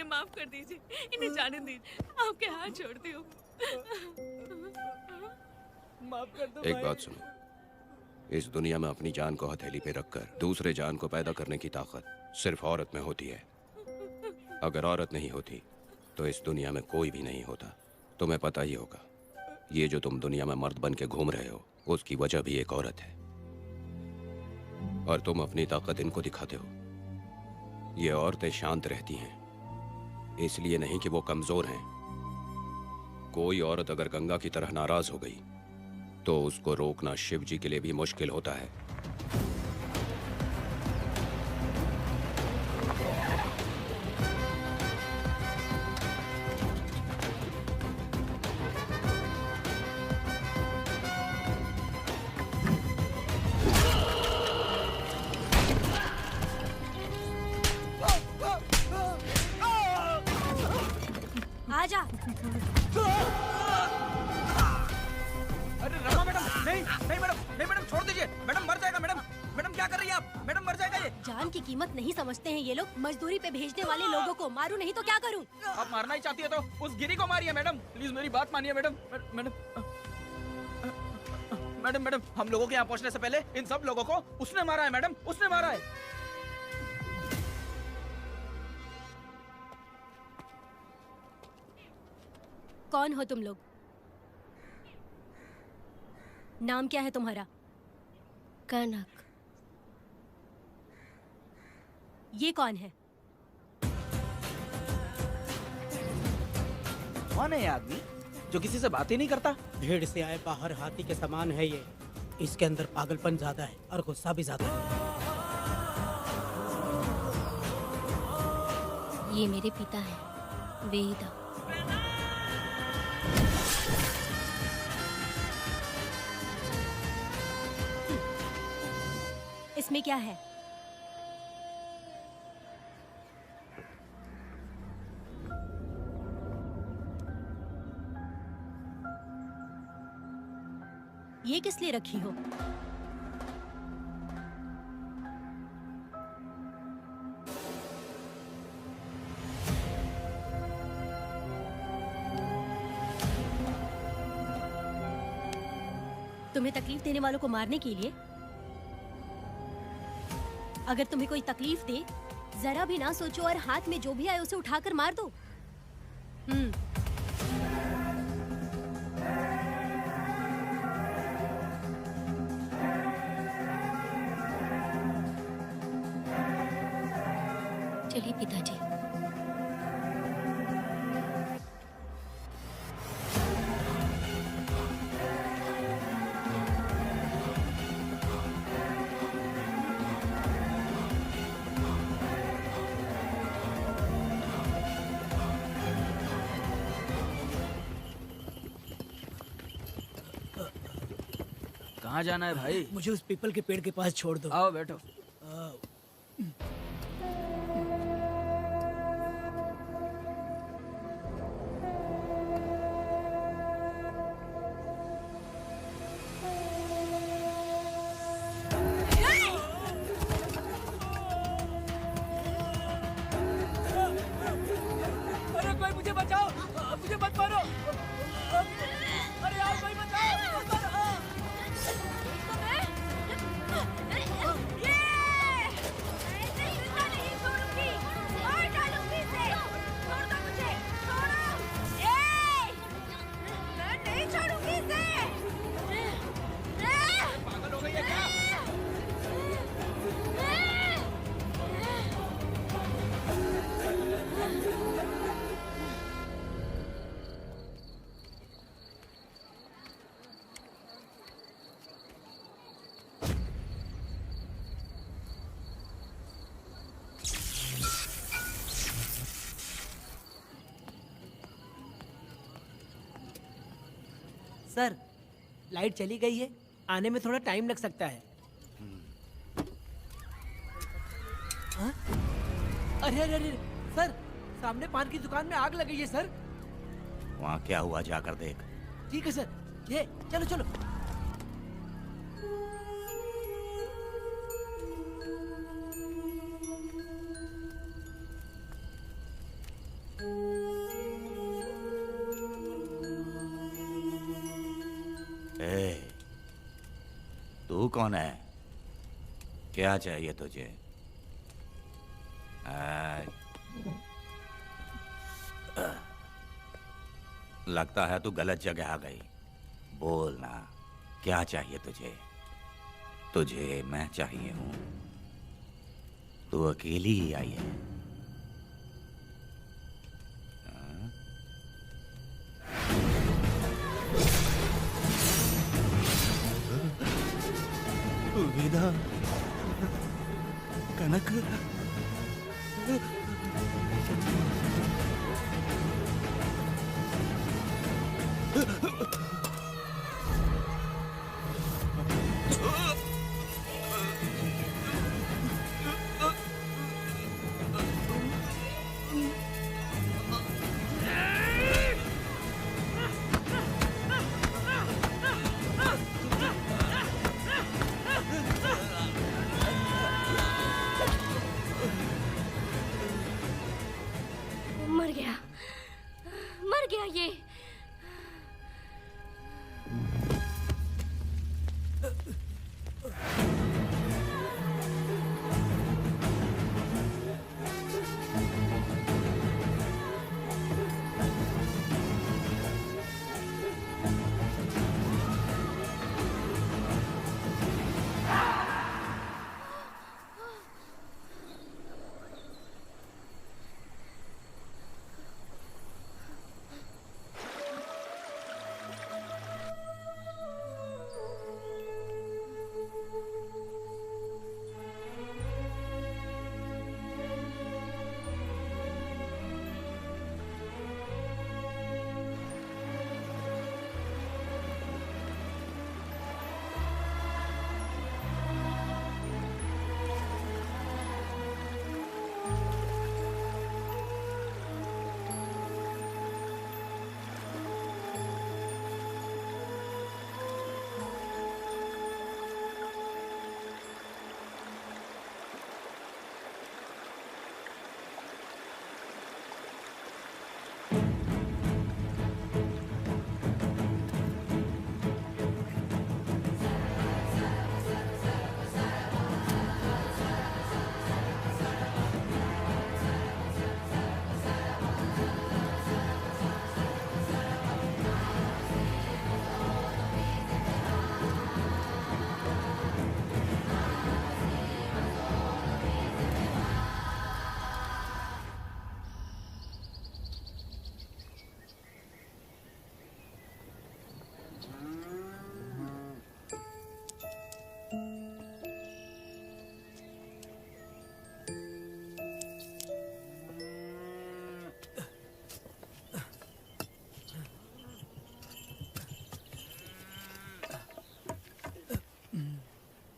इन्हें माफ कर दीजिए, इन्हें जाने दीजिए, आपके हाथ छोड़ती हूँ। माफ कर दो एक भाई। बात सुनो, इस दुनिया में अपनी जान को हथेली पे रखकर दूसरे जान को पैदा करने की ताकत सिर्फ औरत में होती है। अगर औरत नहीं होती तो इस दुनिया में कोई भी नहीं होता। तुम्हें पता ही होगा, ये जो तुम दुनिया में मर्द बन के घूम रहे हो उसकी वजह भी एक औरत है, और तुम अपनी ताकत इनको दिखाते हो। ये औरतें शांत रहती हैं, इसलिए नहीं कि वो कमजोर हैं। कोई औरत अगर गंगा की तरह नाराज हो गई तो उसको रोकना शिव जी के लिए भी मुश्किल होता है। आजा। अरे रमा मैडम, नहीं नहीं मैडम, नहीं मैडम, छोड़ दीजिए मैडम, मर जाएगा मैडम। मैडम क्या कर रही हैं आप? मैडम मर जाएगा ये। जान की कीमत नहीं समझते हैं ये लोग। मजदूरी पे भेजने वाले लोगों को मारूं नहीं तो क्या करूं? आप मारना ही चाहती है तो उस गिरी को मारिए मैडम, प्लीज मेरी बात मानिए मैडम। मैडम मैडम मैडम, हम लोगों के यहाँ पहुँचने से पहले इन सब लोगों को उसने मारा है मैडम, उसने मारा है। कौन हो तुम लोग? नाम क्या है तुम्हारा? कनक। ये कौन है? कौन है ये आदमी जो किसी से बात ही नहीं करता? भीड़ से आए बाहर हाथी के समान है ये। इसके अंदर पागलपन ज्यादा है और गुस्सा भी ज्यादा है। ये मेरे पिता हैं, वेदा। इसमें क्या है? ये किस लिए रखी हो? तुम्हें तकलीफ देने वालों को मारने के लिए? अगर तुम्हें कोई तकलीफ दे, जरा भी ना सोचो और हाथ में जो भी आए उसे उठाकर मार दो। चलिए पिताजी। कहाँ जाना है भाई? मुझे उस पीपल के पेड़ के पास छोड़ दो। आओ बैठो। अरे कोई मुझे बचाओ, मुझे मत मारो। अरे यार कोई बचाओ, मत मारो। पागल हो गई है क्या? सर, लाइट चली गई है, आने में थोड़ा टाइम लग सकता है। हाँ? अरे अरे अरे सर, सामने पान की दुकान में आग लगी है सर। वहाँ क्या हुआ जाकर देख। ठीक है सर, ये चलो चलो। कौन है? क्या चाहिए तुझे? लगता है तू गलत जगह आ गई। बोल ना, क्या चाहिए तुझे? तुझे मैं चाहिए हूं। तू अकेली ही आई है। वेदा, कनक, मर गया, मर गया ये।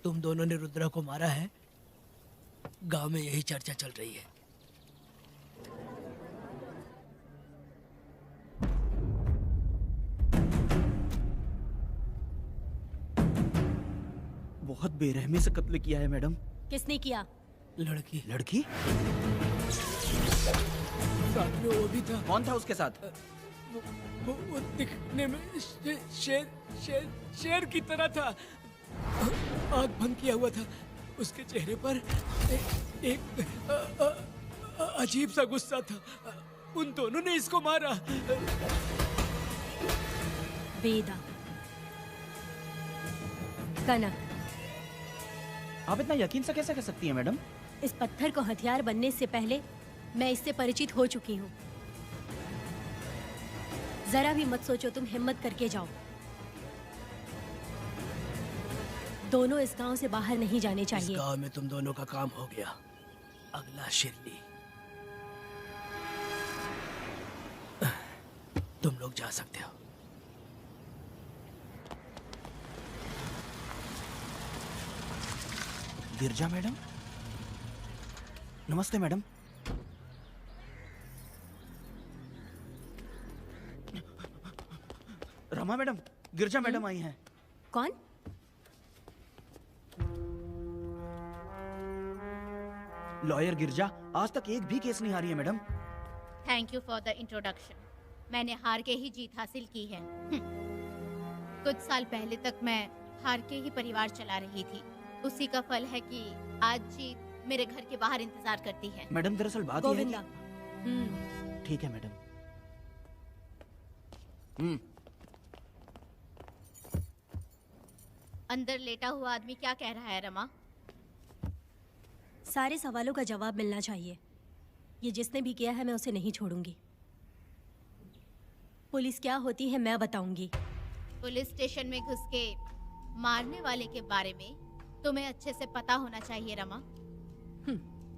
तुम दोनों ने रुद्रा को मारा है। गांव में यही चर्चा चल रही है। बहुत बेरहमी से कत्ल किया है मैडम। किसने किया? लड़की लड़की? साथ में वो भी था। कौन था उसके साथ? वो दिखने में शेर की तरह था। आँख बंद किया हुआ था। उसके चेहरे पर एक अजीब सा गुस्सा था। उन दोनों ने इसको मारा। वेदा, कनक, आप इतना यकीन से कैसे कह सकती हैं मैडम? इस पत्थर को हथियार बनने से पहले मैं इससे परिचित हो चुकी हूँ। जरा भी मत सोचो, तुम हिम्मत करके जाओ। दोनों इस गांव से बाहर नहीं जाने चाहिए। इस गांव में तुम दोनों का काम हो गया। अगला शिरली। तुम लोग जा सकते हो। गिरजा मैडम? नमस्ते मैडम। रमा मैडम, गिरजा मैडम आई हैं। कौन? लॉयर गिरजा आज तक एक भी केस नहीं हारी है madam. Thank you for the introduction. मैंने हार के ही जीत हासिल की है। कुछ साल पहले तक मैं हार के ही परिवार चला रही थी। उसी का फल है कि आज जीत मेरे घर के बाहर इंतजार करती है। मैडम दरअसल बात ये है गोविंदा कि- ठीक है मैडम। अंदर लेटा हुआ आदमी क्या कह रहा है रमा? सारे सवालों का जवाब मिलना चाहिए। ये जिसने भी किया है मैं उसे नहीं छोड़ूंगी। पुलिस क्या होती है मैं बताऊंगी। पुलिस स्टेशन में घुस के मारने वाले के बारे में तुम्हें अच्छे से पता होना चाहिए रमा।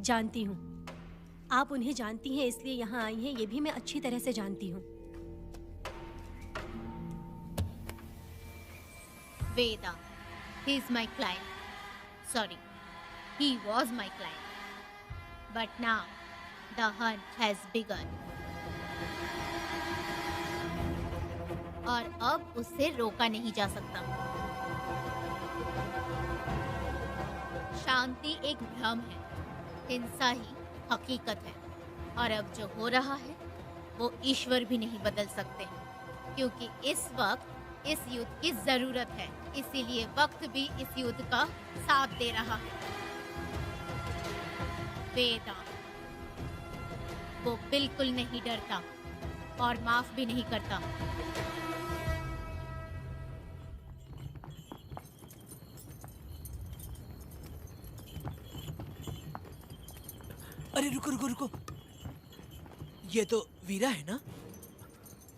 जानती हूँ। आप उन्हें जानती हैं इसलिए यहाँ आई हैं, ये भी मैं अच्छी तरह से जानती हूँ। वेदा, he is my client. Sorry, he was my client. But now, the hunt has begun. और अब उससे रोका नहीं जा सकता। शांति एक भ्रम है, हिंसा ही हकीकत है। और अब जो हो रहा है वो ईश्वर भी नहीं बदल सकते, क्योंकि इस वक्त इस युद्ध की जरूरत है। इसीलिए वक्त भी इस युद्ध का साथ दे रहा है। वेदा, वो बिल्कुल नहीं डरता और माफ भी नहीं करता। अरे रुको रुको रुको, ये तो वीरा है ना?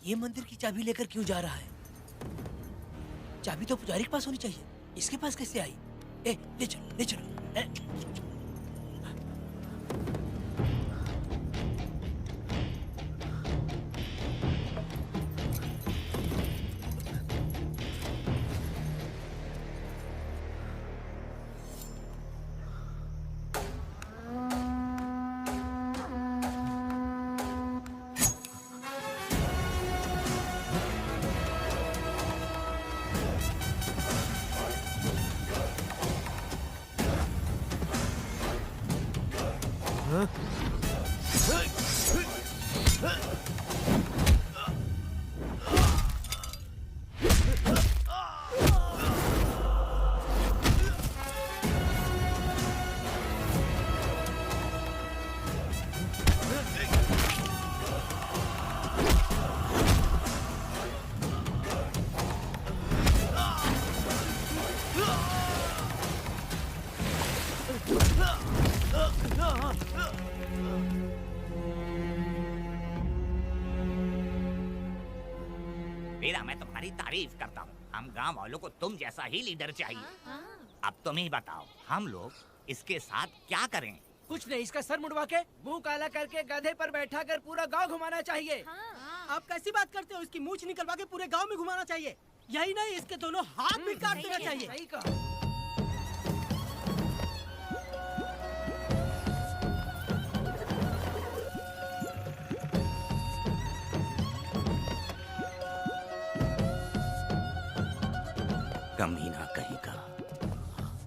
ये मंदिर की चाबी लेकर क्यों जा रहा है? चाबी तो पुजारी के पास होनी चाहिए, इसके पास कैसे आई? ले चलो ले चलो। वीरा, मैं तुम्हारी तारीफ करता हूँ। हम गांव वालों को तुम जैसा ही लीडर चाहिए। अब तुम ही बताओ, हम लोग इसके साथ क्या करें? कुछ नहीं, इसका सर मुड़वा के मुंह काला करके गधे पर बैठा कर पूरा गांव घुमाना चाहिए। आप कैसी बात करते हो? इसकी मूछ निकलवा के पूरे गांव में घुमाना चाहिए। यही नहीं, इसके दोनों हाथ भी काट देना चाहिए। सही कहा। कमीना कहीं का।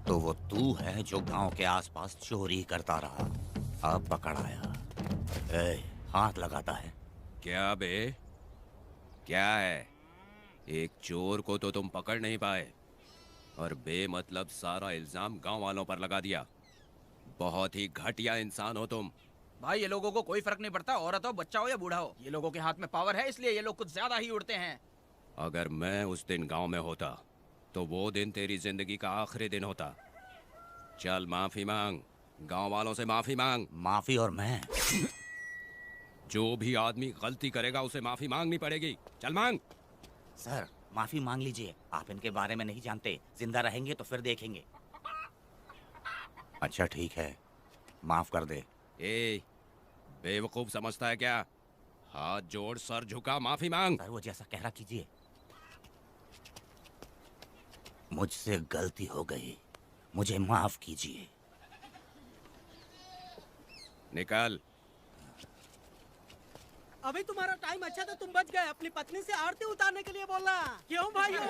तो वो तू है जो गांव के आसपास चोरी करता रहा, अब पकड़ आया। हाथ लगाता है। क्या बे, क्या है? एक चोर को तो तुम पकड़ नहीं पाए और बेमतलब सारा इल्जाम गांव वालों पर लगा दिया। बहुत ही घटिया इंसान हो तुम। भाई, ये लोगों को कोई फर्क नहीं पड़ता, औरत हो, बच्चा हो या बूढ़ा हो। ये लोगों के हाथ में पावर है, इसलिए ये लोग कुछ ज्यादा ही उड़ते हैं। अगर मैं उस दिन गांव में होता तो वो दिन तेरी जिंदगी का आखिरी दिन होता। चल माफी मांग, गांव वालों से माफी मांग। माफी? और मैं? जो भी आदमी गलती करेगा उसे माफी मांगनी पड़ेगी। चल मांग। सर, माफी मांग लीजिए। आप इनके बारे में नहीं जानते, जिंदा रहेंगे तो फिर देखेंगे। अच्छा ठीक है, माफ कर दे। ए, बेवकूफ समझता है क्या? हाथ जोड़, सर झुका, माफी मांग। सर, वो जैसा कह रहा कीजिए। मुझसे गलती हो गई, मुझे माफ कीजिए। निकल। अभी तुम्हारा टाइम अच्छा था, तुम बच गए। अपनी पत्नी से आरती उतारने के लिए बोलना। क्यों भाई हो?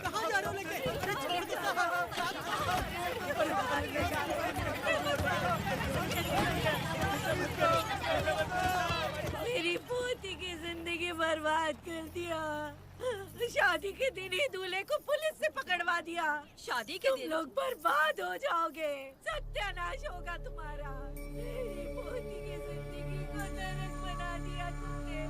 कहाँ जा रहे हो लेके? अरे छोड़ दो मेरी पोती की जिंदगी बर्बाद कर दिया। शादी के दिन ही दूल्हे को पुलिस से पकड़वा दिया। शादी के तुम दिन लोग बर्बाद हो जाओगे, सत्यानाश होगा तुम्हारा। मेरी पोती की जिंदगी को नरक बना दिया तुमने।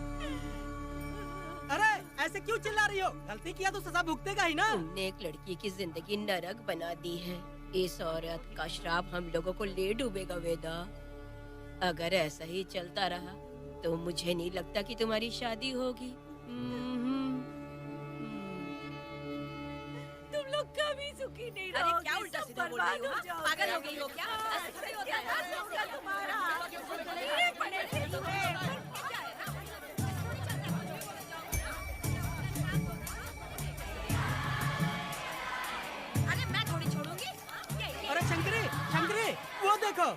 अरे ऐसे क्यों चिल्ला रही हो? गलती किया तो सजा भुगतेगा ही ना। तुमने एक लड़की की जिंदगी नरक बना दी है। इस औरत का श्राप हम लोगों को ले डूबेगा वेदा। अगर ऐसा ही चलता रहा तो मुझे नहीं लगता कि तुम्हारी शादी होगी। तुम लोग कभी सुखी नहीं अरे रहोगे, क्या उल्टा सब सीधा बोल बर्बाद रही हो? हो जाओगे। पागल हो गई हो क्या? ऐसे थोड़ी होता है। सत्यानाश होगा तुम्हारा। कीड़े पड़ेंगे तुम्हें। अरे मैं थोड़ी छोड़ूंगी। अरे शंकरी, शंकरी, वो देखो।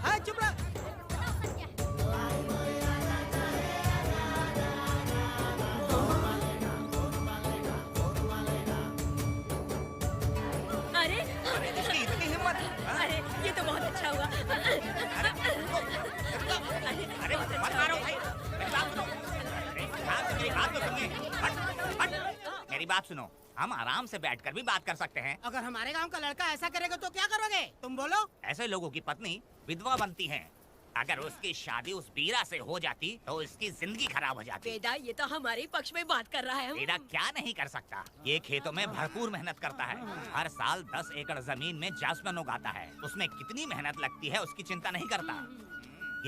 हाँ चुप रह। अरे इसकी इतनी हिम्मत। अरे ये तो बहुत अच्छा हुआ। अरे मत मारो भाई, मेरी बात सुनो। अरे ध्यान से मेरी बात तो सुनिए। हट, हट। मेरी बात सुनो, हम आराम से बैठकर भी बात कर सकते हैं। अगर हमारे गांव का लड़का ऐसा करेगा तो क्या करोगे? तुम बोलो। ऐसे लोगों की पत्नी विधवा बनती है। अगर उसकी शादी उस बीरा से हो जाती तो उसकी जिंदगी खराब हो जाती। वेदा ये तो हमारे पक्ष में बात कर रहा है। वेदा क्या नहीं कर सकता? ये खेतों में भरपूर मेहनत करता है। हर साल 10 एकड़ जमीन में जासमन उगाता है। उसमें कितनी मेहनत लगती है उसकी चिंता नहीं करता।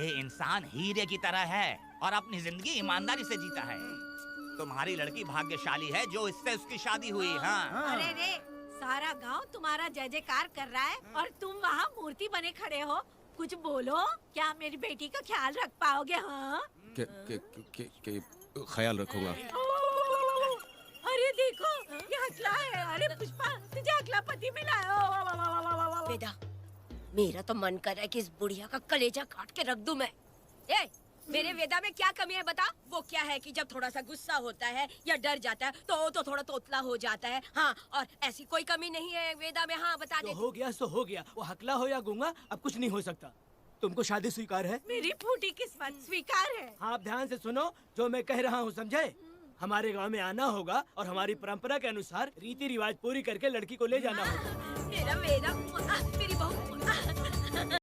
ये इंसान हीरे की तरह है और अपनी जिंदगी ईमानदारी से जीता है। तुम्हारी लड़की भाग्यशाली है जो इससे उसकी शादी हुई। हाँ अरे रे, सारा गांव तुम्हारा जय जयकार कर रहा है और तुम वहाँ मूर्ति बने खड़े हो। कुछ बोलो, क्या मेरी बेटी का ख्याल रख पाओगे? हाँ के ख्याल रखूंगा। अरे देखो, ये हकला है। अरे पुष्पा, तुझे हकला पति मिला है। वेदा मेरा तो मन कर रहा है कि इस बुढ़िया का कलेजा काट के रख दूं मैं। ए, मेरे वेदा में क्या कमी है बता? वो क्या है कि जब थोड़ा सा गुस्सा होता है या डर जाता है तो थोड़ा तोतला हो जाता है। हाँ, और ऐसी कोई कमी नहीं है वेदा में। हाँ बता दे। हो गया सो हो गया। वो हकला हो या गूंगा अब कुछ नहीं हो सकता। तुमको शादी स्वीकार है? मेरी फूटी किस्मत स्वीकार है। हाँ, आप ध्यान से सुनो जो मैं कह रहा हूँ, समझे? हमारे गांव में आना होगा और हमारी परंपरा के अनुसार रीति रिवाज पूरी करके लड़की को ले जाना होगा। मेरा वेदा, मेरी बहू